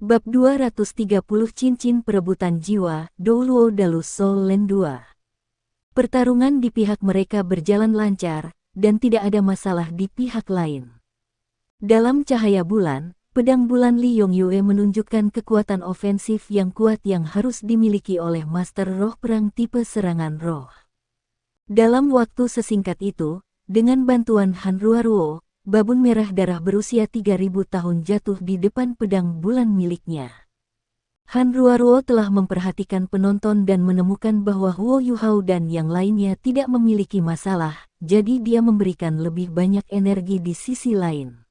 Bab 230 Cincin Perebutan Jiwa, Douluo Dalu Soul Land 2. Pertarungan di pihak mereka berjalan lancar, dan tidak ada masalah di pihak lain. Dalam cahaya bulan, pedang bulan Li Yongyue menunjukkan kekuatan ofensif yang kuat yang harus dimiliki oleh Master Roh Perang tipe serangan roh. Dalam waktu sesingkat itu, dengan bantuan Han Ruaruo, babun merah darah berusia 3000 tahun jatuh di depan pedang bulan miliknya. Han Ruaruo telah memperhatikan penonton dan menemukan bahwa Huo Yuhao dan yang lainnya tidak memiliki masalah, jadi dia memberikan lebih banyak energi di sisi lain.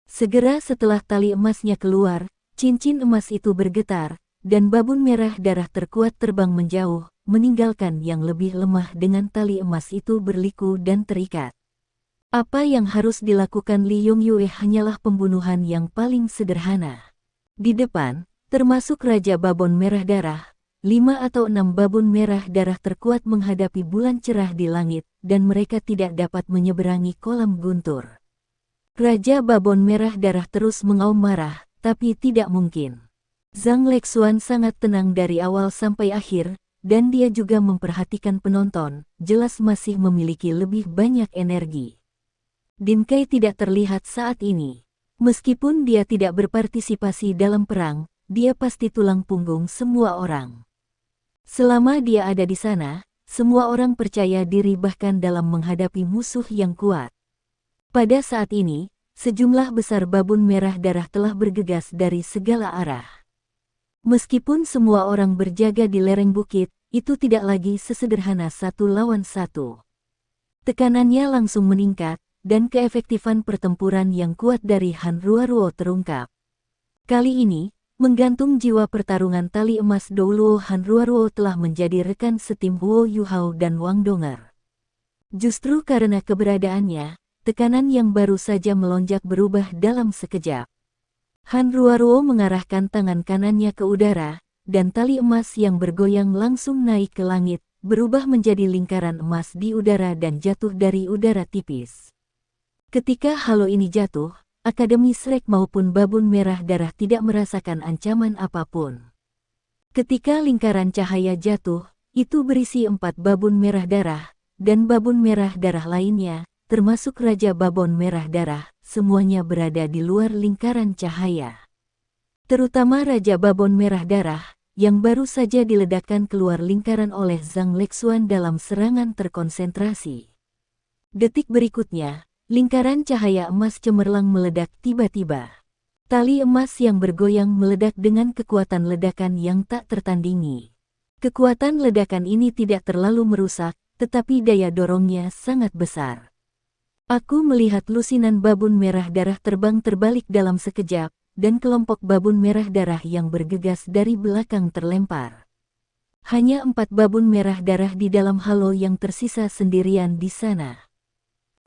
Segera setelah tali emasnya keluar, cincin emas itu bergetar, dan babun merah darah terkuat terbang menjauh, meninggalkan yang lebih lemah dengan tali emas itu berliku dan terikat. Apa yang harus dilakukan Li Yongyue hanyalah pembunuhan yang paling sederhana. Di depan, termasuk Raja Babon Merah Darah, 5 atau 6 babon merah darah terkuat menghadapi bulan cerah di langit, dan mereka tidak dapat menyeberangi kolam guntur. Raja Babon Merah Darah terus mengaum marah, tapi tidak mungkin. Zhang Lexuan sangat tenang dari awal sampai akhir, dan dia juga memperhatikan penonton, jelas masih memiliki lebih banyak energi. Din Kai tidak terlihat saat ini. Meskipun dia tidak berpartisipasi dalam perang, dia pasti tulang punggung semua orang. Selama dia ada di sana, semua orang percaya diri bahkan dalam menghadapi musuh yang kuat. Pada saat ini, sejumlah besar babun merah darah telah bergegas dari segala arah. Meskipun semua orang berjaga di lereng bukit, itu tidak lagi sesederhana satu lawan satu. Tekanannya langsung meningkat, dan keefektifan pertempuran yang kuat dari Han Ruaruo terungkap. Kali ini, menggantung jiwa pertarungan tali emas Douluo, Han Ruaruo telah menjadi rekan setim Huo Yuhao dan Wang Donger. Justru karena keberadaannya, tekanan yang baru saja melonjak berubah dalam sekejap. Han Ruaruo mengarahkan tangan kanannya ke udara, dan tali emas yang bergoyang langsung naik ke langit, berubah menjadi lingkaran emas di udara dan jatuh dari udara tipis. Ketika halo ini jatuh, Akademi Shrek maupun babun merah darah tidak merasakan ancaman apapun. Ketika lingkaran cahaya jatuh, itu berisi 4 babun merah darah, dan babun merah darah lainnya, termasuk Raja Babon Merah Darah, semuanya berada di luar lingkaran cahaya. Terutama Raja Babon Merah Darah, yang baru saja diledakkan keluar lingkaran oleh Zhang Lexuan dalam serangan terkonsentrasi. Detik berikutnya, lingkaran cahaya emas cemerlang meledak tiba-tiba. Tali emas yang bergoyang meledak dengan kekuatan ledakan yang tak tertandingi. Kekuatan ledakan ini tidak terlalu merusak, tetapi daya dorongnya sangat besar. Aku melihat lusinan babun merah darah terbang terbalik dalam sekejap, dan kelompok babun merah darah yang bergegas dari belakang terlempar. Hanya 4 babun merah darah di dalam halo yang tersisa sendirian di sana.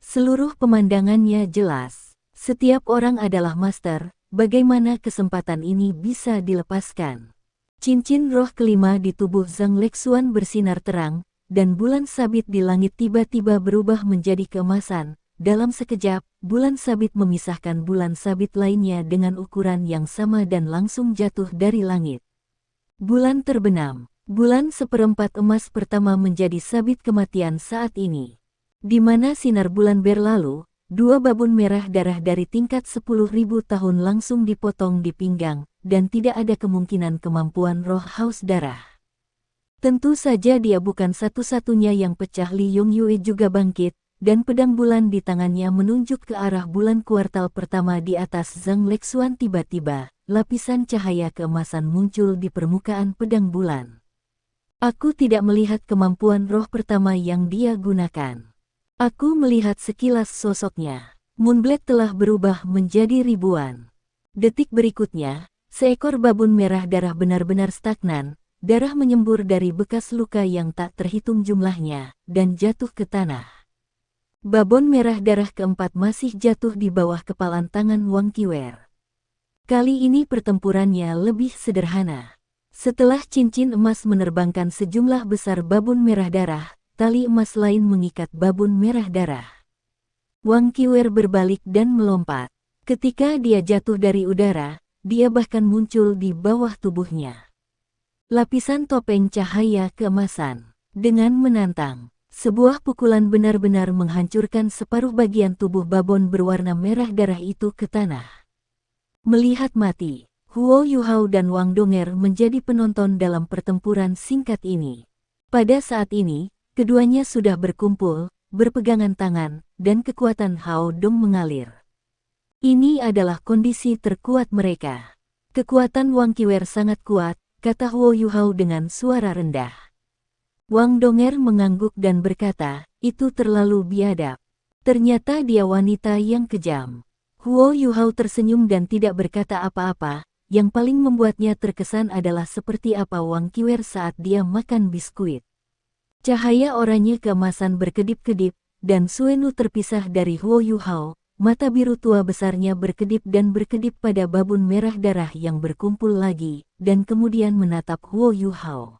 Seluruh pemandangannya jelas. Setiap orang adalah master, bagaimana kesempatan ini bisa dilepaskan. Cincin roh kelima di tubuh Zhang Lexuan bersinar terang, dan bulan sabit di langit tiba-tiba berubah menjadi keemasan. Dalam sekejap, bulan sabit memisahkan bulan sabit lainnya dengan ukuran yang sama dan langsung jatuh dari langit. Bulan terbenam. Bulan seperempat emas pertama menjadi sabit kematian saat ini. Di mana sinar bulan berlalu, 2 babun merah darah dari tingkat 10.000 tahun langsung dipotong di pinggang, dan tidak ada kemungkinan kemampuan roh haus darah. Tentu saja dia bukan satu-satunya yang pecah. Li Yongyue juga bangkit, dan pedang bulan di tangannya menunjuk ke arah bulan kuartal pertama di atas Zhang Lexuan. Tiba-tiba, lapisan cahaya keemasan muncul di permukaan pedang bulan. Aku tidak melihat kemampuan roh pertama yang dia gunakan. Aku melihat sekilas sosoknya. Moonblade telah berubah menjadi ribuan. Detik berikutnya, seekor babun merah darah benar-benar stagnan, darah menyembur dari bekas luka yang tak terhitung jumlahnya, dan jatuh ke tanah. Babon merah darah keempat masih jatuh di bawah kepalan tangan Wang Qiwer. Kali ini pertempurannya lebih sederhana. Setelah cincin emas menerbangkan sejumlah besar babun merah darah, tali emas lain mengikat babun merah darah. Wang Qiwer berbalik dan melompat. Ketika dia jatuh dari udara, dia bahkan muncul di bawah tubuhnya. Lapisan topeng cahaya keemasan. Dengan menantang, sebuah pukulan benar-benar menghancurkan separuh bagian tubuh babon berwarna merah darah itu ke tanah. Melihat mati, Huo Yuhao dan Wang Donger menjadi penonton dalam pertempuran singkat ini. Pada saat ini, keduanya sudah berkumpul, berpegangan tangan, dan kekuatan Hao Dong mengalir. Ini adalah kondisi terkuat mereka. Kekuatan Wang Qiwer sangat kuat, kata Huo Yuhao dengan suara rendah. Wang Donger mengangguk dan berkata, itu terlalu biadab. Ternyata dia wanita yang kejam. Huo Yuhao tersenyum dan tidak berkata apa-apa, yang paling membuatnya terkesan adalah seperti apa Wang Qiwer saat dia makan biskuit. Cahaya oranye keemasan berkedip-kedip, dan Suenu terpisah dari Huo Yuhao, mata biru tua besarnya berkedip dan berkedip pada babun merah darah yang berkumpul lagi, dan kemudian menatap Huo Yuhao.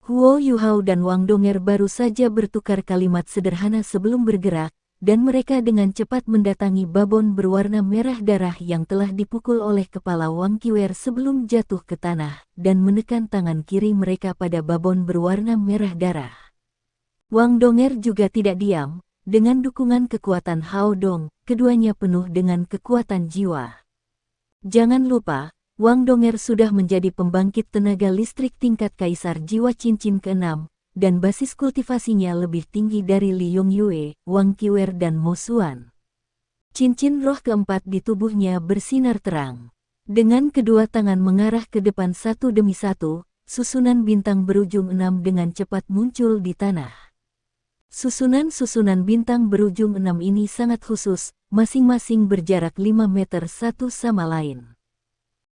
Huo Yuhao dan Wang Donger baru saja bertukar kalimat sederhana sebelum bergerak, dan mereka dengan cepat mendatangi babon berwarna merah darah yang telah dipukul oleh kepala Wang Qiwer sebelum jatuh ke tanah, dan menekan tangan kiri mereka pada babon berwarna merah darah. Wang Donger juga tidak diam, dengan dukungan kekuatan Hao Dong, keduanya penuh dengan kekuatan jiwa. Jangan lupa, Wang Donger sudah menjadi pembangkit tenaga listrik tingkat kaisar jiwa cincin ke-6, dan basis kultivasinya lebih tinggi dari Li Yongyue, Wang Qiwer dan Mo Xuan. Cincin roh keempat di tubuhnya bersinar terang. Dengan kedua tangan mengarah ke depan satu demi satu, susunan bintang berujung 6 dengan cepat muncul di tanah. Susunan-susunan bintang berujung 6 ini sangat khusus, masing-masing berjarak 5 meter satu sama lain.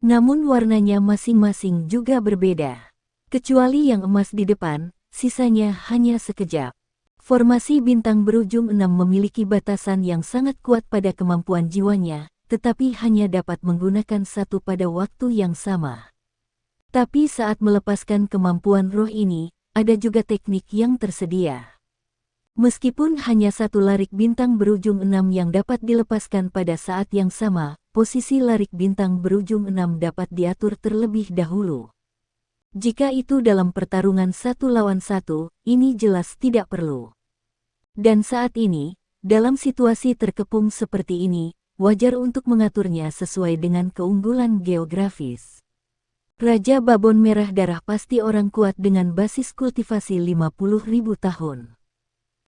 Namun warnanya masing-masing juga berbeda. Kecuali yang emas di depan, sisanya hanya sekejap. Formasi bintang berujung 6 memiliki batasan yang sangat kuat pada kemampuan jiwanya, tetapi hanya dapat menggunakan satu pada waktu yang sama. Tapi saat melepaskan kemampuan roh ini, ada juga teknik yang tersedia. Meskipun hanya satu larik bintang berujung 6 yang dapat dilepaskan pada saat yang sama, posisi larik bintang berujung 6 dapat diatur terlebih dahulu. Jika itu dalam pertarungan 1 lawan 1, ini jelas tidak perlu. Dan saat ini, dalam situasi terkepung seperti ini, wajar untuk mengaturnya sesuai dengan keunggulan geografis. Raja Babon Merah Darah pasti orang kuat dengan basis kultivasi 50.000 tahun.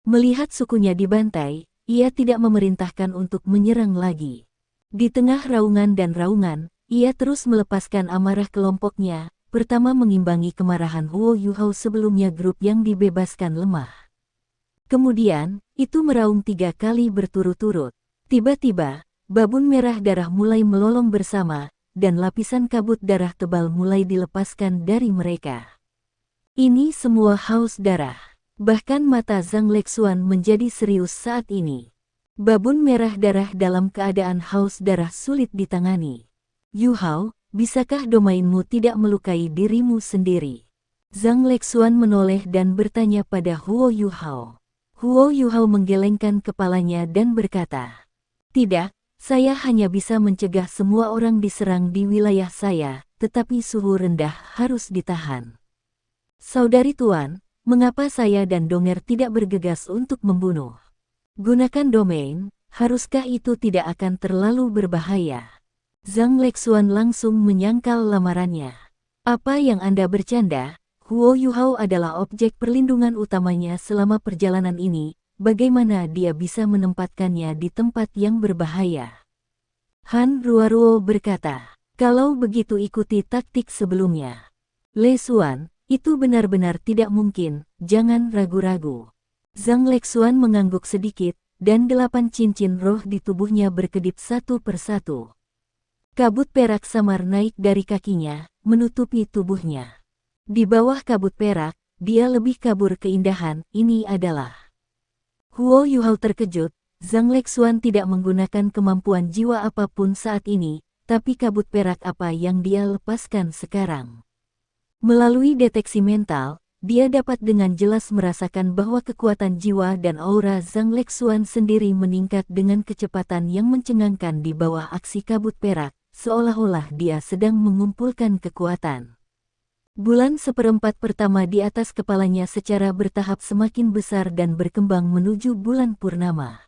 Melihat sukunya dibantai, ia tidak memerintahkan untuk menyerang lagi. Di tengah raungan dan raungan, ia terus melepaskan amarah kelompoknya, pertama mengimbangi kemarahan Huo Yuhao sebelumnya grup yang dibebaskan lemah. Kemudian, itu meraung 3 kali berturut-turut. Tiba-tiba, babun merah darah mulai melolong bersama, dan lapisan kabut darah tebal mulai dilepaskan dari mereka. Ini semua haus darah. Bahkan mata Zhang Lexuan menjadi serius saat ini. Babun merah darah dalam keadaan haus darah sulit ditangani. Yu Hao, bisakah domainmu tidak melukai dirimu sendiri? Zhang Lexuan menoleh dan bertanya pada Huo Yuhao. Huo Yuhao menggelengkan kepalanya dan berkata, tidak, saya hanya bisa mencegah semua orang diserang di wilayah saya, tetapi suhu rendah harus ditahan. Saudari Tuan, mengapa saya dan Donger tidak bergegas untuk membunuh? Gunakan domain, haruskah itu tidak akan terlalu berbahaya? Zhang Lexuan langsung menyangkal lamarannya. Apa yang Anda bercanda? Huo Yuhao adalah objek perlindungan utamanya selama perjalanan ini, bagaimana dia bisa menempatkannya di tempat yang berbahaya? Han Ruoruo berkata, kalau begitu ikuti taktik sebelumnya. Le Xuan, itu benar-benar tidak mungkin, jangan ragu-ragu. Zhang Lexuan mengangguk sedikit, dan 8 cincin roh di tubuhnya berkedip satu persatu. Kabut perak samar naik dari kakinya, menutupi tubuhnya. Di bawah kabut perak, dia lebih kabur keindahan, ini adalah. Huo Yuhao terkejut, Zhang Lexuan tidak menggunakan kemampuan jiwa apapun saat ini, tapi kabut perak apa yang dia lepaskan sekarang? Melalui deteksi mental, dia dapat dengan jelas merasakan bahwa kekuatan jiwa dan aura Zhang Lexuan sendiri meningkat dengan kecepatan yang mencengangkan di bawah aksi kabut perak, seolah-olah dia sedang mengumpulkan kekuatan. Bulan seperempat pertama di atas kepalanya secara bertahap semakin besar dan berkembang menuju bulan purnama.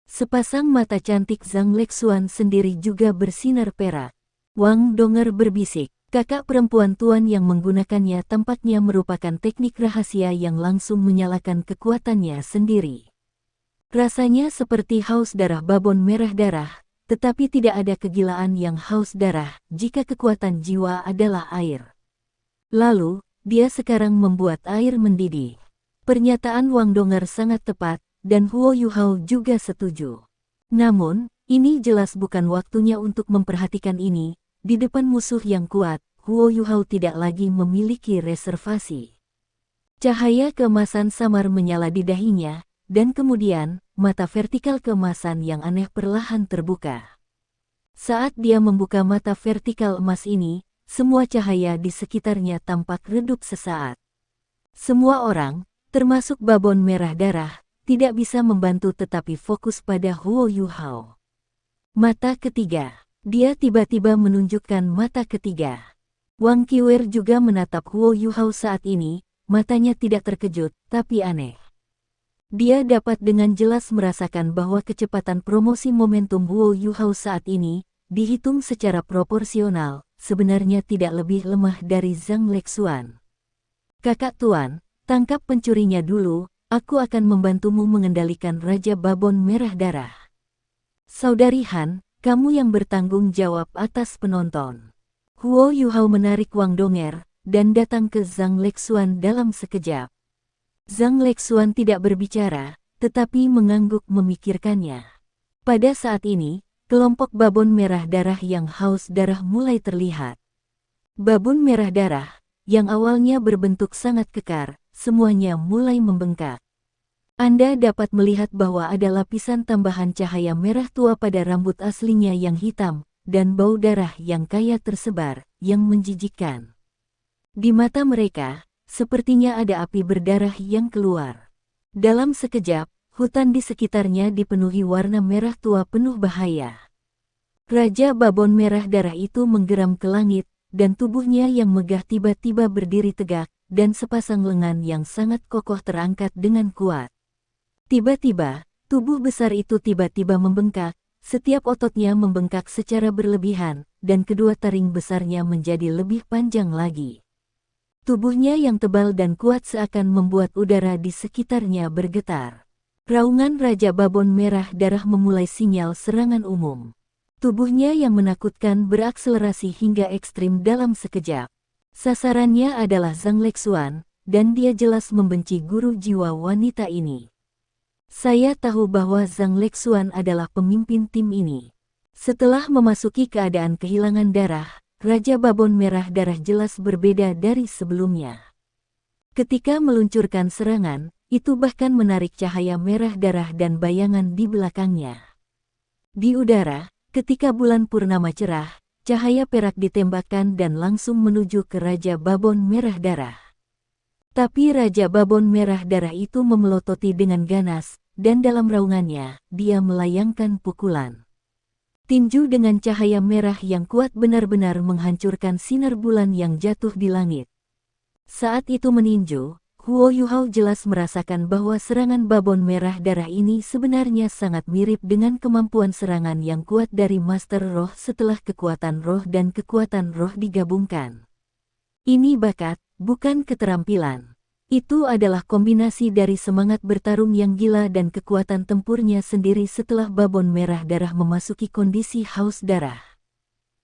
Sepasang mata cantik Zhang Lexuan sendiri juga bersinar perak. Wang Donger berbisik, kakak perempuan tuan yang menggunakannya tampaknya merupakan teknik rahasia yang langsung menyalakan kekuatannya sendiri. Rasanya seperti haus darah babon merah darah, tetapi tidak ada kegilaan yang haus darah jika kekuatan jiwa adalah air. Lalu, dia sekarang membuat air mendidih. Pernyataan Wang Donger sangat tepat, dan Huo Yuhao juga setuju. Namun, ini jelas bukan waktunya untuk memperhatikan ini. Di depan musuh yang kuat, Huo Yuhao tidak lagi memiliki reservasi. Cahaya keemasan samar menyala di dahinya, dan kemudian, mata vertikal keemasan yang aneh perlahan terbuka. Saat dia membuka mata vertikal emas ini, semua cahaya di sekitarnya tampak redup sesaat. Semua orang, termasuk babon merah darah, tidak bisa membantu tetapi fokus pada Huo Yuhao. Mata ketiga. Dia tiba-tiba menunjukkan mata ketiga. Wang Qiwer juga menatap Huo Yuhao saat ini, matanya tidak terkejut, tapi aneh. Dia dapat dengan jelas merasakan bahwa kecepatan promosi momentum Huo Yuhao saat ini, dihitung secara proporsional, sebenarnya tidak lebih lemah dari Zhang Lexuan. Kakak tuan, tangkap pencurinya dulu, aku akan membantumu mengendalikan Raja Babon Merah Darah. Saudari Han, kamu yang bertanggung jawab atas penonton. Huo Yuhao menarik Wang Donger, dan datang ke Zhang Lexuan dalam sekejap. Zhang Lexuan tidak berbicara, tetapi mengangguk memikirkannya. Pada saat ini, kelompok babon merah darah yang haus darah mulai terlihat. Babon merah darah, yang awalnya berbentuk sangat kekar, semuanya mulai membengkak. Anda dapat melihat bahwa ada lapisan tambahan cahaya merah tua pada rambut aslinya yang hitam, dan bau darah yang kaya tersebar, yang menjijikkan. Di mata mereka, sepertinya ada api berdarah yang keluar. Dalam sekejap, hutan di sekitarnya dipenuhi warna merah tua penuh bahaya. Raja babon merah darah itu menggeram ke langit, dan tubuhnya yang megah tiba-tiba berdiri tegak, dan sepasang lengan yang sangat kokoh terangkat dengan kuat. Tiba-tiba, tubuh besar itu tiba-tiba membengkak, setiap ototnya membengkak secara berlebihan, dan kedua taring besarnya menjadi lebih panjang lagi. Tubuhnya yang tebal dan kuat seakan membuat udara di sekitarnya bergetar. Raungan Raja Babon Merah Darah memulai sinyal serangan umum. Tubuhnya yang menakutkan berakselerasi hingga ekstrim dalam sekejap. Sasarannya adalah Zhang Lexuan, dan dia jelas membenci guru jiwa wanita ini. Saya tahu bahwa Zhang Lexuan adalah pemimpin tim ini. Setelah memasuki keadaan kehilangan darah, Raja Babon Merah Darah jelas berbeda dari sebelumnya. Ketika meluncurkan serangan, itu bahkan menarik cahaya merah darah dan bayangan di belakangnya. Di udara, ketika bulan purnama cerah, cahaya perak ditembakkan dan langsung menuju ke Raja Babon Merah Darah. Tapi Raja Babon Merah Darah itu memelototi dengan ganas, dan dalam raungannya, dia melayangkan pukulan. Tinju dengan cahaya merah yang kuat benar-benar menghancurkan sinar bulan yang jatuh di langit. Saat itu meninju, Huo Yuhao jelas merasakan bahwa serangan Babon Merah Darah ini sebenarnya sangat mirip dengan kemampuan serangan yang kuat dari Master Roh setelah kekuatan roh dan kekuatan roh digabungkan. Ini bakat, bukan keterampilan. Itu adalah kombinasi dari semangat bertarung yang gila dan kekuatan tempurnya sendiri setelah Babon Merah Darah memasuki kondisi haus darah.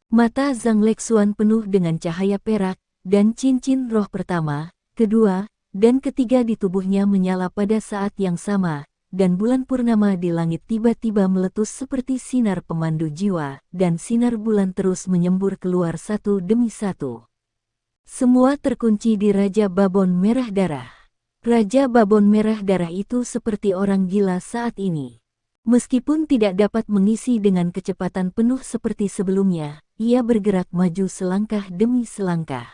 Mata Zhang Lexuan penuh dengan cahaya perak, dan cincin roh pertama, kedua, dan ketiga di tubuhnya menyala pada saat yang sama, dan bulan purnama di langit tiba-tiba meletus seperti sinar pemandu jiwa, dan sinar bulan terus menyembur keluar satu demi satu. Semua terkunci di Raja Babon Merah Darah. Raja Babon Merah Darah itu seperti orang gila saat ini. Meskipun tidak dapat mengisi dengan kecepatan penuh seperti sebelumnya, ia bergerak maju selangkah demi selangkah.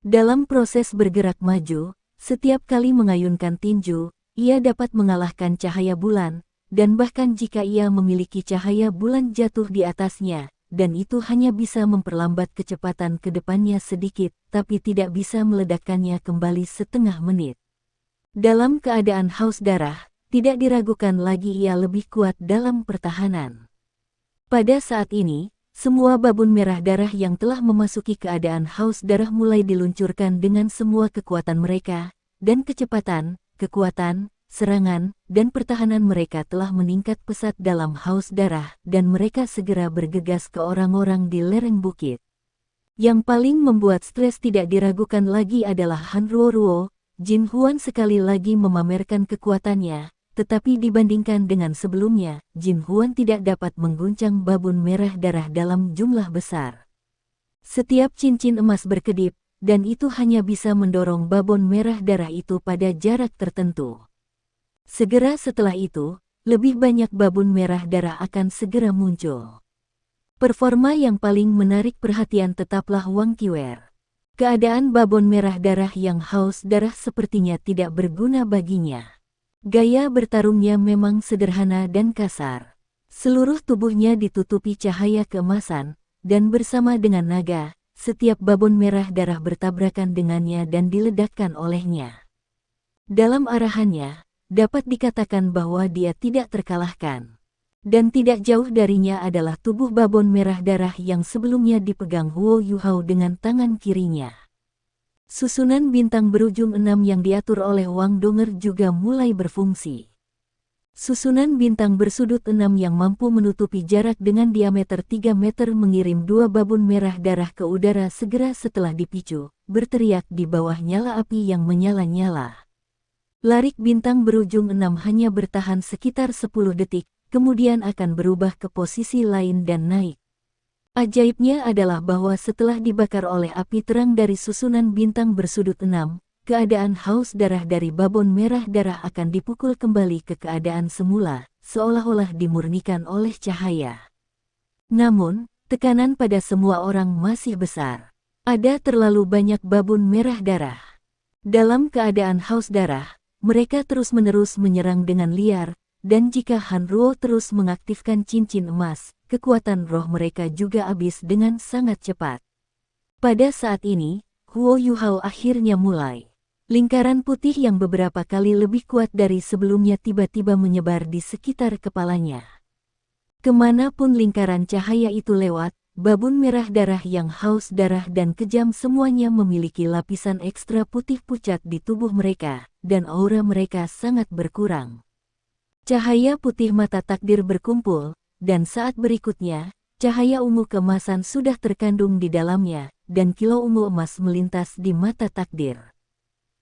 Dalam proses bergerak maju, setiap kali mengayunkan tinju, ia dapat mengalahkan cahaya bulan, dan bahkan jika ia memiliki cahaya bulan jatuh di atasnya, dan itu hanya bisa memperlambat kecepatan ke depannya sedikit, tapi tidak bisa meledakkannya kembali setengah menit. Dalam keadaan haus darah, tidak diragukan lagi ia lebih kuat dalam pertahanan. Pada saat ini, semua babon merah darah yang telah memasuki keadaan haus darah mulai diluncurkan dengan semua kekuatan mereka, dan kecepatan, kekuatan, serangan, dan pertahanan mereka telah meningkat pesat dalam haus darah, dan mereka segera bergegas ke orang-orang di lereng bukit. Yang paling membuat stres tidak diragukan lagi adalah Han Ruo. Jin Huan sekali lagi memamerkan kekuatannya, tetapi dibandingkan dengan sebelumnya, Jin Huan tidak dapat mengguncang babon merah darah dalam jumlah besar. Setiap cincin emas berkedip, dan itu hanya bisa mendorong babon merah darah itu pada jarak tertentu. Segera setelah itu, lebih banyak babon merah darah akan segera muncul. Performa yang paling menarik perhatian tetaplah Wang Qiwer. Keadaan babon merah darah yang haus darah sepertinya tidak berguna baginya. Gaya bertarungnya memang sederhana dan kasar. Seluruh tubuhnya ditutupi cahaya keemasan, dan bersama dengan naga, setiap babon merah darah bertabrakan dengannya dan diledakkan olehnya. Dalam arahannya, dapat dikatakan bahwa dia tidak terkalahkan. Dan tidak jauh darinya adalah tubuh babon merah darah yang sebelumnya dipegang Huo Yuhao dengan tangan kirinya. Susunan bintang berujung 6 yang diatur oleh Wang Donger juga mulai berfungsi. Susunan bintang bersudut 6 yang mampu menutupi jarak dengan diameter 3 meter mengirim 2 babon merah darah ke udara segera setelah dipicu, berteriak di bawah nyala api yang menyala-nyala. Larik bintang berujung 6 hanya bertahan sekitar 10 detik, kemudian akan berubah ke posisi lain dan naik. Ajaibnya adalah bahwa setelah dibakar oleh api terang dari susunan bintang bersudut 6, keadaan haus darah dari babon merah darah akan dipukul kembali ke keadaan semula, seolah-olah dimurnikan oleh cahaya. Namun, tekanan pada semua orang masih besar. Ada terlalu banyak babon merah darah. Dalam keadaan haus darah, mereka terus-menerus menyerang dengan liar, dan jika Han Ruo terus mengaktifkan cincin emas, kekuatan roh mereka juga habis dengan sangat cepat. Pada saat ini, Huo Yuhao akhirnya mulai. Lingkaran putih yang beberapa kali lebih kuat dari sebelumnya tiba-tiba menyebar di sekitar kepalanya. Kemanapun lingkaran cahaya itu lewat, babon merah darah yang haus darah dan kejam semuanya memiliki lapisan ekstra putih pucat di tubuh mereka, dan aura mereka sangat berkurang. Cahaya putih mata takdir berkumpul, dan saat berikutnya, cahaya ungu keemasan sudah terkandung di dalamnya, dan kilau ungu emas melintas di mata takdir.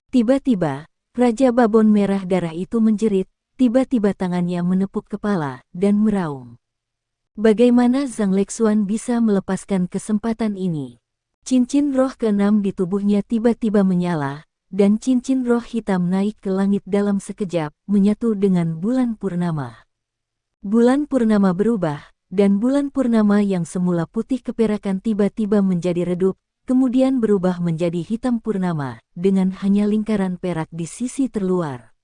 Tiba-tiba, Raja Babon Merah Darah itu menjerit, tiba-tiba tangannya menepuk kepala, dan meraung. Bagaimana Zhang Lexuan bisa melepaskan kesempatan ini? Cincin roh ke-6 di tubuhnya tiba-tiba menyala, dan cincin roh hitam naik ke langit dalam sekejap, menyatu dengan bulan purnama. Bulan purnama berubah, dan bulan purnama yang semula putih keperakan tiba-tiba menjadi redup, kemudian berubah menjadi hitam purnama, dengan hanya lingkaran perak di sisi terluar.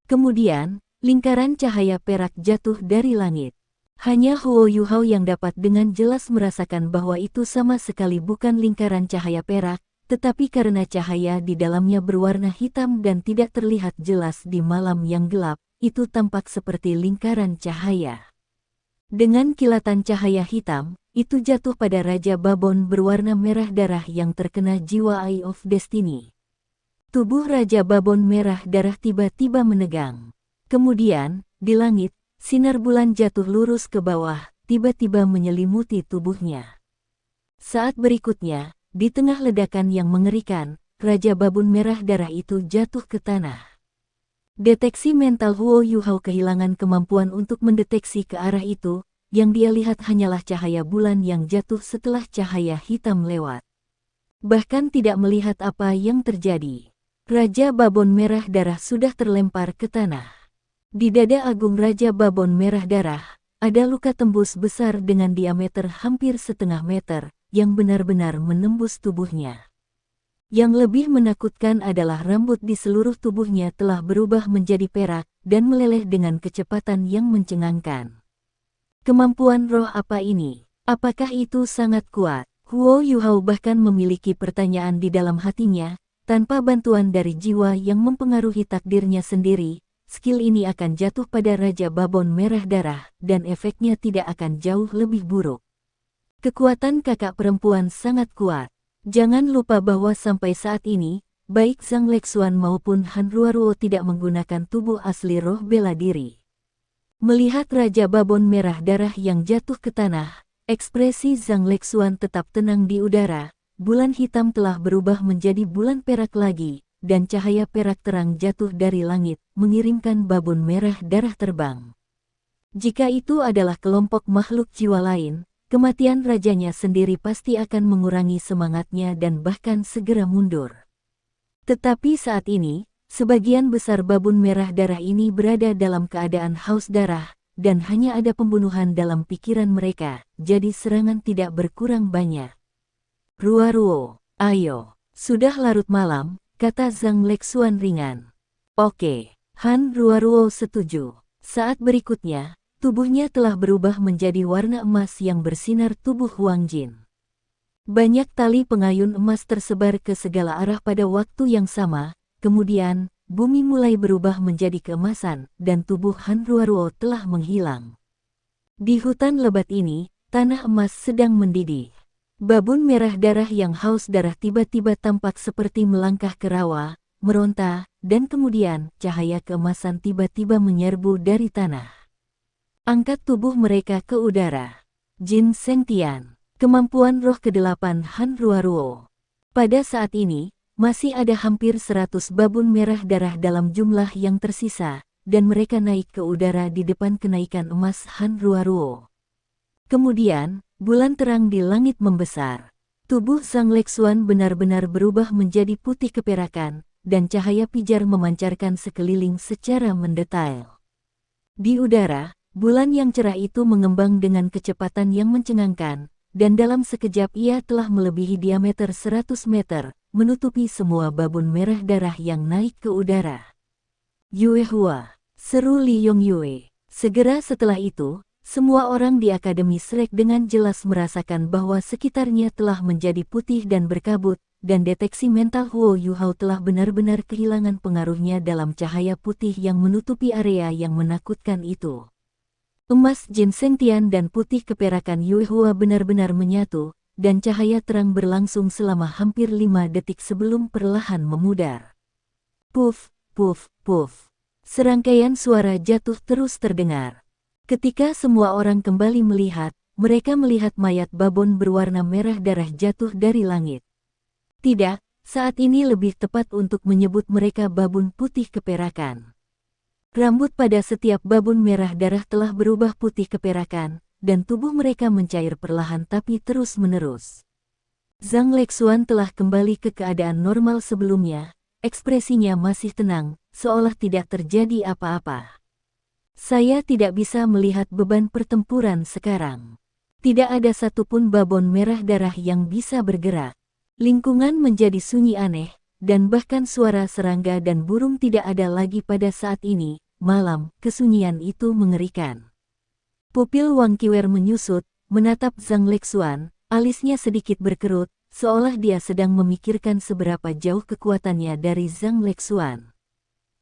Kemudian, lingkaran cahaya perak jatuh dari langit. Hanya Huo Yuhao yang dapat dengan jelas merasakan bahwa itu sama sekali bukan lingkaran cahaya perak, tetapi karena cahaya di dalamnya berwarna hitam dan tidak terlihat jelas di malam yang gelap, itu tampak seperti lingkaran cahaya. Dengan kilatan cahaya hitam, itu jatuh pada Raja Babon berwarna merah darah yang terkena jiwa Eye of Destiny. Tubuh Raja Babon merah darah tiba-tiba menegang. Kemudian, di langit, sinar bulan jatuh lurus ke bawah, tiba-tiba menyelimuti tubuhnya. Saat berikutnya, di tengah ledakan yang mengerikan, Raja Babon merah darah itu jatuh ke tanah. Deteksi mental Huo Yuhao kehilangan kemampuan untuk mendeteksi ke arah itu, yang dia lihat hanyalah cahaya bulan yang jatuh setelah cahaya hitam lewat. Bahkan tidak melihat apa yang terjadi. Raja Babon merah darah sudah terlempar ke tanah. Di dada agung Raja Babon merah darah, ada luka tembus besar dengan diameter hampir setengah meter, yang benar-benar menembus tubuhnya. Yang lebih menakutkan adalah rambut di seluruh tubuhnya telah berubah menjadi perak, dan meleleh dengan kecepatan yang mencengangkan. Kemampuan roh apa ini? Apakah itu sangat kuat? Huo Yuhao bahkan memiliki pertanyaan di dalam hatinya, tanpa bantuan dari jiwa yang mempengaruhi takdirnya sendiri, skill ini akan jatuh pada Raja Babon Merah Darah, dan efeknya tidak akan jauh lebih buruk. Kekuatan kakak perempuan sangat kuat. Jangan lupa bahwa sampai saat ini, baik Zhang Lexuan maupun Han Ruoruo tidak menggunakan tubuh asli roh bela diri. Melihat Raja Babon Merah Darah yang jatuh ke tanah, ekspresi Zhang Lexuan tetap tenang di udara. Bulan hitam telah berubah menjadi bulan perak lagi, dan cahaya perak terang jatuh dari langit, mengirimkan babon merah darah terbang. Jika itu adalah kelompok makhluk jiwa lain, kematian rajanya sendiri pasti akan mengurangi semangatnya dan bahkan segera mundur. Tetapi saat ini, sebagian besar babon merah darah ini berada dalam keadaan haus darah, dan hanya ada pembunuhan dalam pikiran mereka, jadi serangan tidak berkurang banyak. Ruoruo, ayo, sudah larut malam, kata Zhang Lexuan ringan. Oke, Han Ruoruo setuju. Saat berikutnya, tubuhnya telah berubah menjadi warna emas yang bersinar tubuh Huang Jin. Banyak tali pengayun emas tersebar ke segala arah pada waktu yang sama, kemudian, bumi mulai berubah menjadi keemasan, dan tubuh Han Ruoruo telah menghilang. Di hutan lebat ini, tanah emas sedang mendidih. Babon merah darah yang haus darah tiba-tiba tampak seperti melangkah ke rawa, meronta, dan kemudian cahaya keemasan tiba-tiba menyerbu dari tanah. Angkat tubuh mereka ke udara. Jin Sengtian, kemampuan roh ke-8 Han Ruoruo. Pada saat ini, masih ada hampir 100 babon merah darah dalam jumlah yang tersisa, dan mereka naik ke udara di depan kenaikan emas Han Ruoruo. Kemudian, bulan terang di langit membesar. Tubuh Zhang Lexuan benar-benar berubah menjadi putih keperakan, dan cahaya pijar memancarkan sekeliling secara mendetail. Di udara, bulan yang cerah itu mengembang dengan kecepatan yang mencengangkan, dan dalam sekejap ia telah melebihi diameter 100 meter, menutupi semua babon merah darah yang naik ke udara. Yue Hua, seru Li Yongyue. Segera setelah itu, semua orang di Akademi Shrek dengan jelas merasakan bahwa sekitarnya telah menjadi putih dan berkabut, dan deteksi mental Huo Yuhao telah benar-benar kehilangan pengaruhnya dalam cahaya putih yang menutupi area yang menakutkan itu. Emas Jin Sengtian dan putih keperakan Yue Hua benar-benar menyatu, dan cahaya terang berlangsung selama hampir 5 detik sebelum perlahan memudar. Puff, puff, puff. Serangkaian suara jatuh terus terdengar. Ketika semua orang kembali melihat, mereka melihat mayat babon berwarna merah darah jatuh dari langit. Tidak, saat ini lebih tepat untuk menyebut mereka babon putih keperakan. Rambut pada setiap babon merah darah telah berubah putih keperakan, dan tubuh mereka mencair perlahan tapi terus-menerus. Zhang Lexuan telah kembali ke keadaan normal sebelumnya, ekspresinya masih tenang, seolah tidak terjadi apa-apa. Saya tidak bisa melihat beban pertempuran sekarang. Tidak ada satupun babon merah darah yang bisa bergerak. Lingkungan menjadi sunyi aneh, dan bahkan suara serangga dan burung tidak ada lagi pada saat ini. Malam, kesunyian itu mengerikan. Pupil Wang Qiwer menyusut, menatap Zhang Lexuan, alisnya sedikit berkerut, seolah dia sedang memikirkan seberapa jauh kekuatannya dari Zhang Lexuan.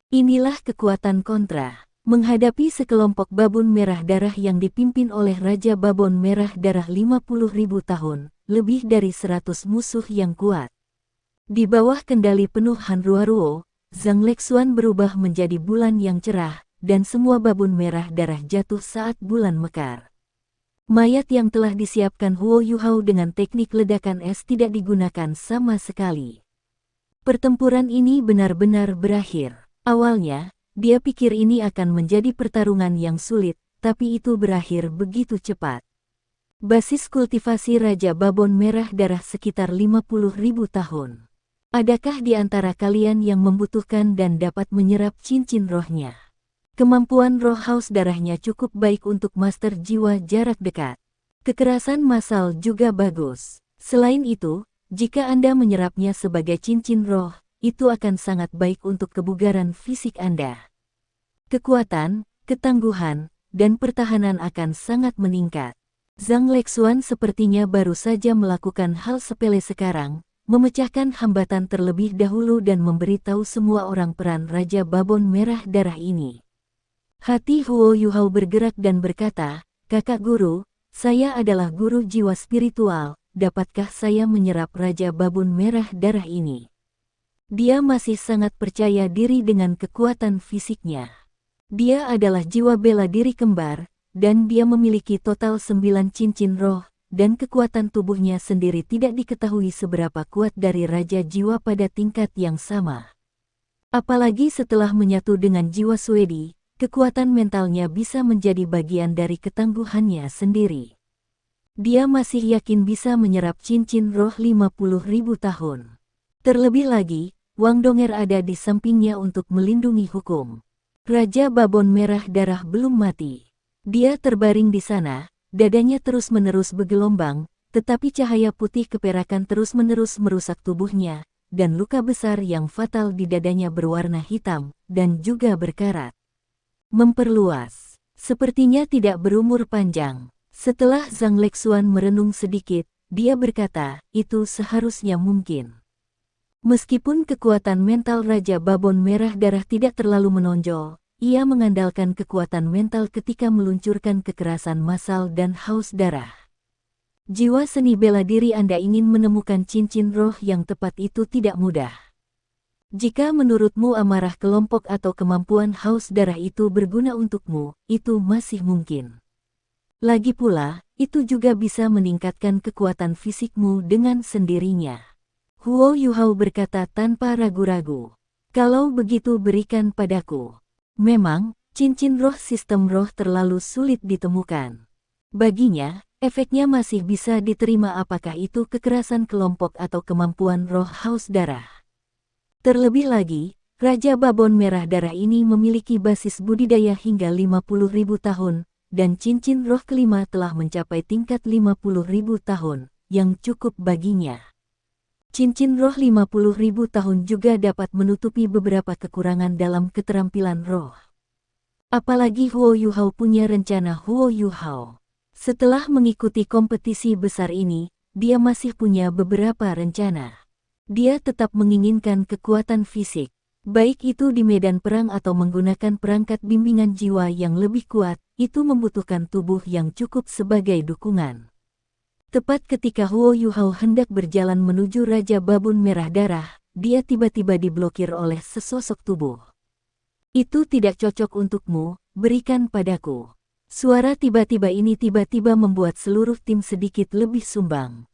Inilah kekuatan kontra. Menghadapi sekelompok babon merah darah yang dipimpin oleh Raja Babon Merah Darah 50.000 tahun, lebih dari 100 musuh yang kuat. Di bawah kendali penuh Han Ruoruo, Zhang Lexuan berubah menjadi bulan yang cerah, dan semua babon merah darah jatuh saat bulan mekar. Mayat yang telah disiapkan Huo Yuhao dengan teknik ledakan es tidak digunakan sama sekali. Pertempuran ini benar-benar berakhir. Awalnya, dia pikir ini akan menjadi pertarungan yang sulit, tapi itu berakhir begitu cepat. Basis kultivasi Raja Babon Merah Darah sekitar 50.000 tahun. Adakah di antara kalian yang membutuhkan dan dapat menyerap cincin rohnya? Kemampuan roh haus darahnya cukup baik untuk master jiwa jarak dekat. Kekerasan massal juga bagus. Selain itu, jika Anda menyerapnya sebagai cincin roh, itu akan sangat baik untuk kebugaran fisik Anda. Kekuatan, ketangguhan, dan pertahanan akan sangat meningkat. Zhang Lexuan sepertinya baru saja melakukan hal sepele sekarang, memecahkan hambatan terlebih dahulu dan memberitahu semua orang peran Raja Babon Merah Darah ini. Hati Huo Yuhao bergerak dan berkata, "Kakak guru, saya adalah guru jiwa spiritual, dapatkah saya menyerap Raja Babon Merah Darah ini?" Dia masih sangat percaya diri dengan kekuatan fisiknya. Dia adalah jiwa bela diri kembar, dan dia memiliki total 9 cincin roh, dan kekuatan tubuhnya sendiri tidak diketahui seberapa kuat dari Raja Jiwa pada tingkat yang sama. Apalagi setelah menyatu dengan jiwa Swedi, kekuatan mentalnya bisa menjadi bagian dari ketangguhannya sendiri. Dia masih yakin bisa menyerap cincin roh 50.000 tahun. Terlebih lagi, Wang Donger ada di sampingnya untuk melindungi hukum. Raja Babon Merah Darah belum mati. Dia terbaring di sana, dadanya terus-menerus bergelombang, tetapi cahaya putih keperakan terus-menerus merusak tubuhnya, dan luka besar yang fatal di dadanya berwarna hitam, dan juga berkarat. Memperluas. Sepertinya tidak berumur panjang. Setelah Zhang Lexuan merenung sedikit, dia berkata, itu seharusnya mungkin. Meskipun kekuatan mental Raja Babon Merah Darah tidak terlalu menonjol, ia mengandalkan kekuatan mental ketika meluncurkan kekerasan massal dan haus darah. Jiwa seni bela diri Anda ingin menemukan cincin roh yang tepat itu tidak mudah. Jika menurutmu amarah kelompok atau kemampuan haus darah itu berguna untukmu, itu masih mungkin. Lagi pula, itu juga bisa meningkatkan kekuatan fisikmu dengan sendirinya. Huo Yuhao berkata tanpa ragu-ragu. Kalau begitu berikan padaku. Memang, cincin roh sistem roh terlalu sulit ditemukan. Baginya, efeknya masih bisa diterima apakah itu kekerasan kelompok atau kemampuan roh haus darah. Terlebih lagi, Raja Babon Merah Darah ini memiliki basis budidaya hingga 50.000 tahun, dan cincin roh kelima telah mencapai tingkat 50.000 tahun, yang cukup baginya. Cincin roh 50.000 tahun juga dapat menutupi beberapa kekurangan dalam keterampilan roh. Apalagi Huo Yuhao punya rencana Huo Yuhao. Setelah mengikuti kompetisi besar ini, dia masih punya beberapa rencana. Dia tetap menginginkan kekuatan fisik, baik itu di medan perang atau menggunakan perangkat bimbingan jiwa yang lebih kuat, itu membutuhkan tubuh yang cukup sebagai dukungan. Tepat ketika Huo Yuhao hendak berjalan menuju Raja Babon Merah Darah, dia tiba-tiba diblokir oleh sesosok tubuh. Itu tidak cocok untukmu, berikan padaku. Suara tiba-tiba ini tiba-tiba membuat seluruh tim sedikit lebih sumbang.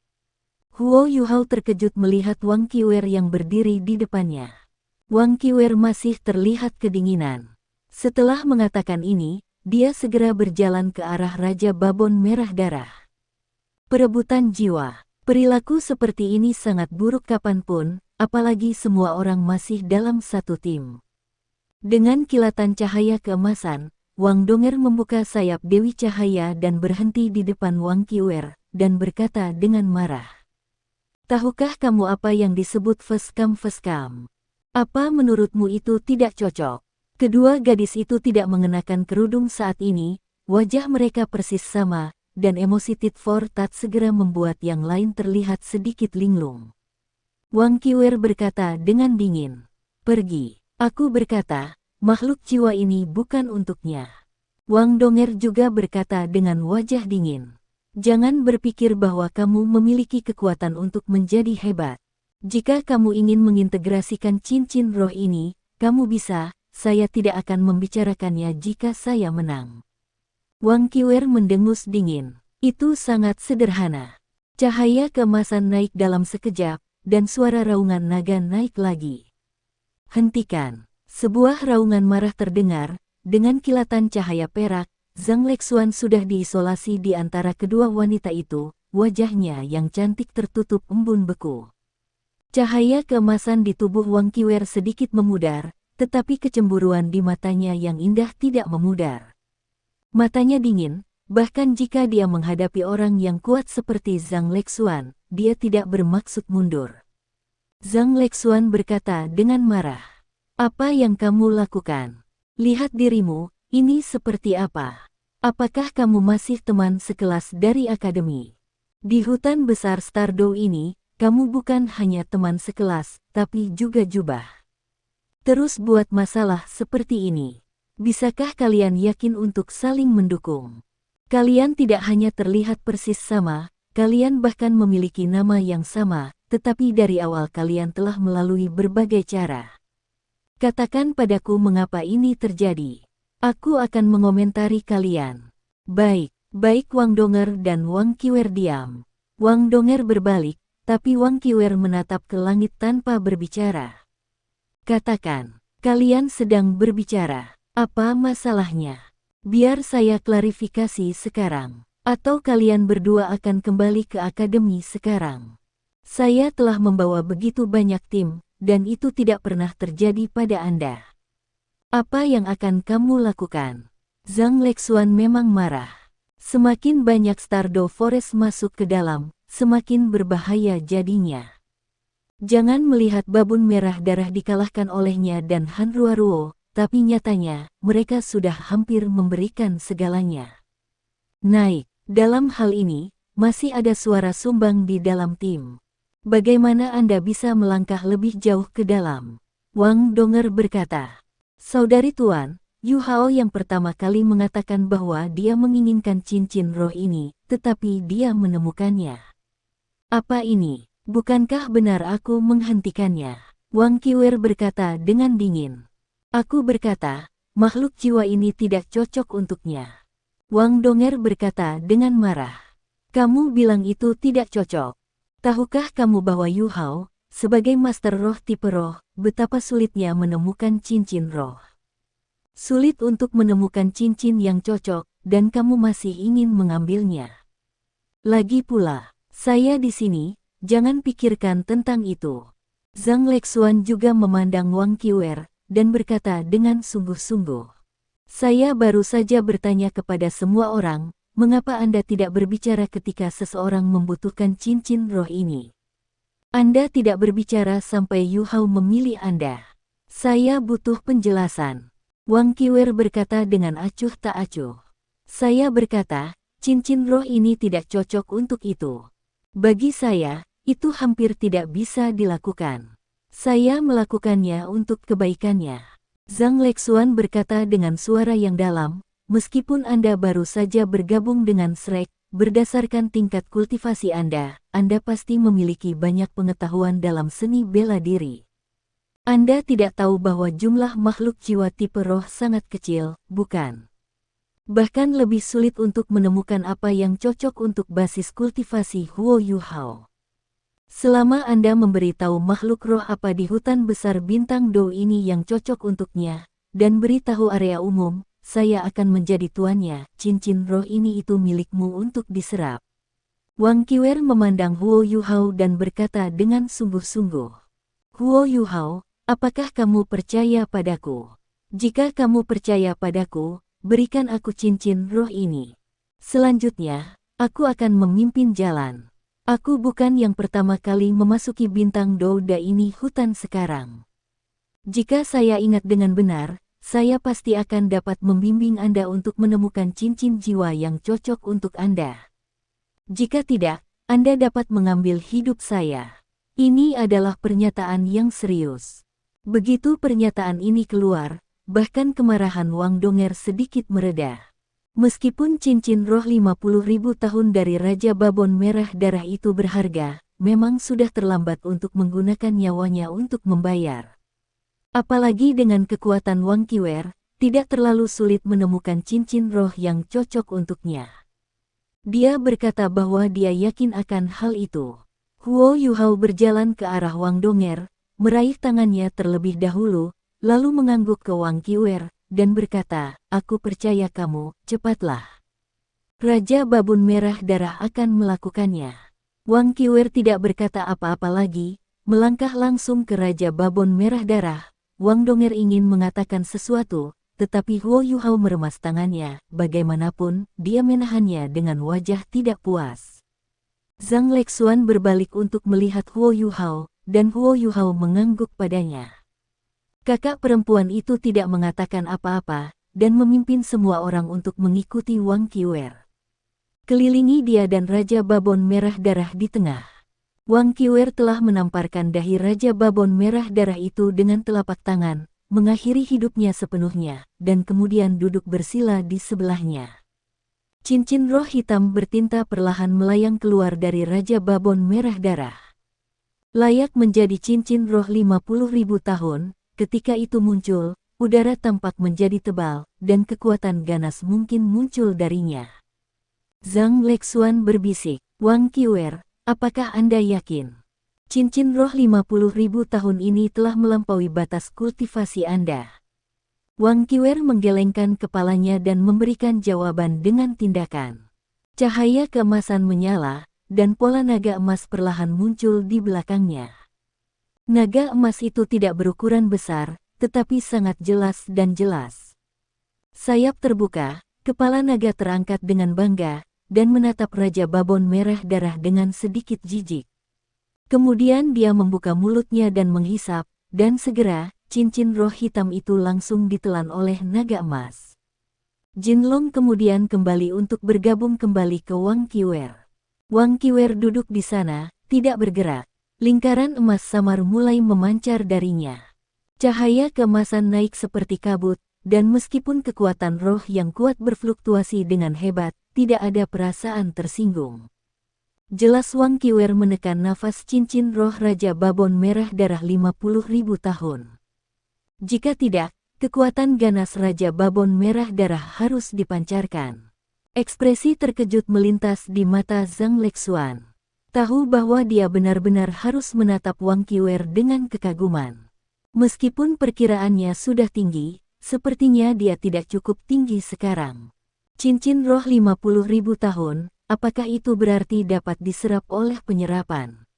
Huo Yuhao terkejut melihat Wang Qiwer yang berdiri di depannya. Wang Qiwer masih terlihat kedinginan. Setelah mengatakan ini, dia segera berjalan ke arah Raja Babon Merah Darah. Perebutan jiwa. Perilaku seperti ini sangat buruk kapanpun, apalagi semua orang masih dalam satu tim. Dengan kilatan cahaya keemasan, Wang Donger membuka sayap Dewi Cahaya dan berhenti di depan Wang Qiwer, dan berkata dengan marah. Tahukah kamu apa yang disebut feskam? Apa menurutmu itu tidak cocok? Kedua gadis itu tidak mengenakan kerudung saat ini, wajah mereka persis sama, dan emosi tit for tat segera membuat yang lain terlihat sedikit linglung. Wang Qiwer berkata dengan dingin, "Pergi." Aku berkata, makhluk jiwa ini bukan untuknya. Wang Donger juga berkata dengan wajah dingin, "Jangan berpikir bahwa kamu memiliki kekuatan untuk menjadi hebat. Jika kamu ingin mengintegrasikan cincin roh ini, kamu bisa, saya tidak akan membicarakannya jika saya menang." Wang Qiwer mendengus dingin. Itu sangat sederhana. Cahaya keemasan naik dalam sekejap, dan suara raungan naga naik lagi. "Hentikan." Sebuah raungan marah terdengar, dengan kilatan cahaya perak, Zhang Lexuan sudah diisolasi di antara kedua wanita itu, wajahnya yang cantik tertutup embun beku. Cahaya keemasan di tubuh Wang Qiwer sedikit memudar, tetapi kecemburuan di matanya yang indah tidak memudar. Matanya dingin, bahkan jika dia menghadapi orang yang kuat seperti Zhang Lexuan, dia tidak bermaksud mundur. Zhang Lexuan berkata dengan marah, "Apa yang kamu lakukan? Lihat dirimu, ini seperti apa?" Apakah kamu masih teman sekelas dari akademi? Di hutan besar Stardew ini, kamu bukan hanya teman sekelas, tapi juga jubah. Terus buat masalah seperti ini. Bisakah kalian yakin untuk saling mendukung? Kalian tidak hanya terlihat persis sama, kalian bahkan memiliki nama yang sama, tetapi dari awal kalian telah melalui berbagai cara. Katakan padaku mengapa ini terjadi. Aku akan mengomentari kalian. Baik, baik Wang Donger dan Wang Qiwer diam. Wang Donger berbalik, tapi Wang Qiwer menatap ke langit tanpa berbicara. Katakan, kalian sedang berbicara. Apa masalahnya? Biar saya klarifikasi sekarang. Atau kalian berdua akan kembali ke akademi sekarang. Saya telah membawa begitu banyak tim, dan itu tidak pernah terjadi pada Anda. Apa yang akan kamu lakukan? Zhang Lexuan memang marah. Semakin banyak Stardew Forest masuk ke dalam, semakin berbahaya jadinya. Jangan melihat babun merah darah dikalahkan olehnya dan Hanruaruo, tapi nyatanya, mereka sudah hampir memberikan segalanya. Naik, dalam hal ini, masih ada suara sumbang di dalam tim. Bagaimana Anda bisa melangkah lebih jauh ke dalam? Wang Donger berkata. Saudari Tuan, Yu Hao yang pertama kali mengatakan bahwa dia menginginkan cincin roh ini, tetapi dia menemukannya. Apa ini? Bukankah benar aku menghentikannya? Wang Qiwer berkata dengan dingin. Aku berkata, makhluk jiwa ini tidak cocok untuknya. Wang Donger berkata dengan marah. Kamu bilang itu tidak cocok. Tahukah kamu bahwa Yu Hao, sebagai master roh tipe roh, betapa sulitnya menemukan cincin roh? Sulit untuk menemukan cincin yang cocok, dan kamu masih ingin mengambilnya. Lagi pula, saya di sini, jangan pikirkan tentang itu. Zhang Lexuan juga memandang Wang Qiwer, dan berkata dengan sungguh-sungguh. Saya baru saja bertanya kepada semua orang, mengapa Anda tidak berbicara ketika seseorang membutuhkan cincin roh ini? Anda tidak berbicara sampai Yu Hao memilih Anda. Saya butuh penjelasan. Wang Qiwer berkata dengan acuh tak acuh. Saya berkata, cincin roh ini tidak cocok untuk itu. Bagi saya, itu hampir tidak bisa dilakukan. Saya melakukannya untuk kebaikannya. Zhang Lexuan berkata dengan suara yang dalam, meskipun Anda baru saja bergabung dengan Shrek, berdasarkan tingkat kultivasi Anda pasti memiliki banyak pengetahuan dalam seni bela diri. Anda tidak tahu bahwa jumlah makhluk jiwa tipe roh sangat kecil, bukan? Bahkan lebih sulit untuk menemukan apa yang cocok untuk basis kultivasi Huo Yu Hao. Selama Anda memberitahu makhluk roh apa di hutan besar bintang Do ini yang cocok untuknya, dan beritahu area umum, saya akan menjadi tuannya, cincin roh ini itu milikmu untuk diserap. Wang Qiwer memandang Huo Yu Hao dan berkata dengan sungguh-sungguh. Huo Yu Hao, apakah kamu percaya padaku? Jika kamu percaya padaku, berikan aku cincin roh ini. Selanjutnya, aku akan memimpin jalan. Aku bukan yang pertama kali memasuki bintang Douda ini hutan sekarang. Jika saya ingat dengan benar, saya pasti akan dapat membimbing Anda untuk menemukan cincin jiwa yang cocok untuk Anda. Jika tidak, Anda dapat mengambil hidup saya. Ini adalah pernyataan yang serius. Begitu pernyataan ini keluar, bahkan kemarahan Wang Donger sedikit mereda. Meskipun cincin roh 50.000 tahun dari Raja Babon Merah Darah itu berharga, memang sudah terlambat untuk menggunakan nyawanya untuk membayar. Apalagi dengan kekuatan Wang Qiwer, tidak terlalu sulit menemukan cincin roh yang cocok untuknya. Dia berkata bahwa dia yakin akan hal itu. Huo Yu Hao berjalan ke arah Wang Donger, meraih tangannya terlebih dahulu, lalu mengangguk ke Wang Qiwer, dan berkata, aku percaya kamu, cepatlah. Raja Babun Merah Darah akan melakukannya. Wang Qiwer tidak berkata apa-apa lagi, melangkah langsung ke Raja Babon Merah Darah. Wang Donger ingin mengatakan sesuatu, tetapi Huo Yu Hao meremas tangannya, bagaimanapun, dia menahannya dengan wajah tidak puas. Zhang Lexuan berbalik untuk melihat Huo Yu Hao, dan Huo Yu Hao mengangguk padanya. Kakak perempuan itu tidak mengatakan apa-apa, dan memimpin semua orang untuk mengikuti Wang Qiwer. Kelilingi dia dan Raja Babon Merah Darah di tengah. Wang Qiwer telah menamparkan dahi Raja Babon Merah Darah itu dengan telapak tangan, mengakhiri hidupnya sepenuhnya, dan kemudian duduk bersila di sebelahnya. Cincin roh hitam bertinta perlahan melayang keluar dari Raja Babon Merah Darah. Layak menjadi cincin roh 50.000 tahun, ketika itu muncul, udara tampak menjadi tebal, dan kekuatan ganas mungkin muncul darinya. Zhang Lexuan berbisik, "Wang Qiwer, apakah Anda yakin? Cincin roh 50.000 tahun ini telah melampaui batas kultivasi Anda?" Wang Qiwer menggelengkan kepalanya dan memberikan jawaban dengan tindakan. Cahaya keemasan menyala, dan pola naga emas perlahan muncul di belakangnya. Naga emas itu tidak berukuran besar, tetapi sangat jelas dan jelas. Sayap terbuka, kepala naga terangkat dengan bangga, dan menatap Raja Babon Merah Darah dengan sedikit jijik. Kemudian dia membuka mulutnya dan menghisap, dan segera, cincin roh hitam itu langsung ditelan oleh naga emas. Jinlong kemudian kembali untuk bergabung kembali ke Wang Qiwer. Wang Qiwer duduk di sana, tidak bergerak. Lingkaran emas samar mulai memancar darinya. Cahaya keemasan naik seperti kabut, dan meskipun kekuatan roh yang kuat berfluktuasi dengan hebat, tidak ada perasaan tersinggung. Jelas Wang Qiwer menekan nafas cincin roh Raja Babon Merah Darah 50.000 tahun. Jika tidak, kekuatan ganas Raja Babon Merah Darah harus dipancarkan. Ekspresi terkejut melintas di mata Zhang Lexuan. Tahu bahwa dia benar-benar harus menatap Wang Qiwer dengan kekaguman. Meskipun perkiraannya sudah tinggi, sepertinya dia tidak cukup tinggi sekarang. Cincin roh 50.000 tahun, apakah itu berarti dapat diserap oleh penyerapan?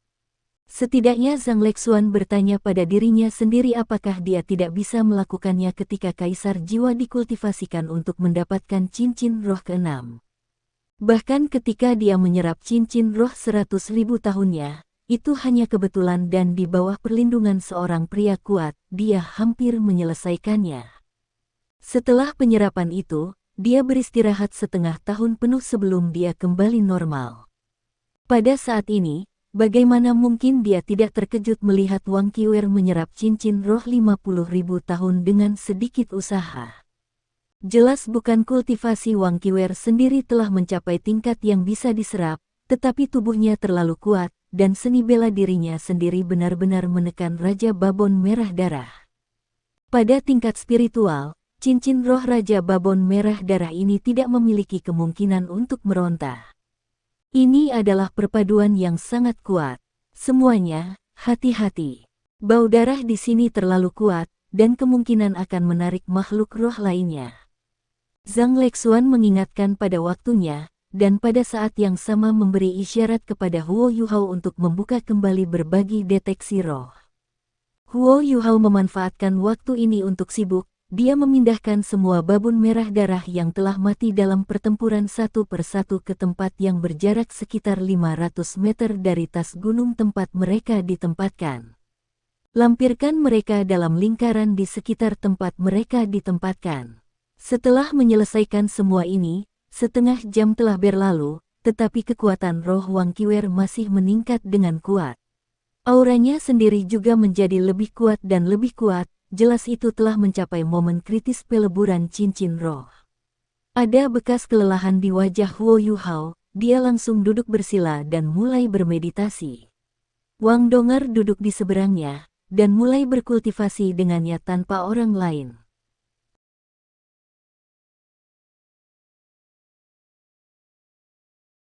Setidaknya Zhang Lexuan bertanya pada dirinya sendiri apakah dia tidak bisa melakukannya ketika Kaisar Jiwa dikultivasikan untuk mendapatkan cincin roh ke-6. Bahkan ketika dia menyerap cincin roh 100.000 tahunnya, itu hanya kebetulan dan di bawah perlindungan seorang pria kuat, dia hampir menyelesaikannya. Setelah penyerapan itu, dia beristirahat setengah tahun penuh sebelum dia kembali normal. Pada saat ini, bagaimana mungkin dia tidak terkejut melihat Wang Qiwer menyerap cincin roh 50.000 tahun dengan sedikit usaha. Jelas bukan kultivasi Wang Qiwer sendiri telah mencapai tingkat yang bisa diserap, tetapi tubuhnya terlalu kuat, dan seni bela dirinya sendiri benar-benar menekan Raja Babon Merah Darah. Pada tingkat spiritual, cincin roh Raja Babon Merah Darah ini tidak memiliki kemungkinan untuk meronta. Ini adalah perpaduan yang sangat kuat. Semuanya, hati-hati. Bau darah di sini terlalu kuat, dan kemungkinan akan menarik makhluk roh lainnya. Zhang Lexuan mengingatkan pada waktunya, dan pada saat yang sama memberi isyarat kepada Huo Yuhao untuk membuka kembali berbagi deteksi roh. Huo Yuhao memanfaatkan waktu ini untuk sibuk. Dia memindahkan semua babon merah darah yang telah mati dalam pertempuran satu persatu ke tempat yang berjarak sekitar 500 meter dari tas gunung tempat mereka ditempatkan. Lampirkan mereka dalam lingkaran di sekitar tempat mereka ditempatkan. Setelah menyelesaikan semua ini, setengah jam telah berlalu, tetapi kekuatan roh Wang Qiwer masih meningkat dengan kuat. Auranya sendiri juga menjadi lebih kuat dan lebih kuat. Jelas itu telah mencapai momen kritis peleburan cincin roh. Ada bekas kelelahan di wajah Huo Yuhao, dia langsung duduk bersila dan mulai bermeditasi. Wang Dongar duduk di seberangnya, dan mulai berkultivasi dengannya tanpa orang lain.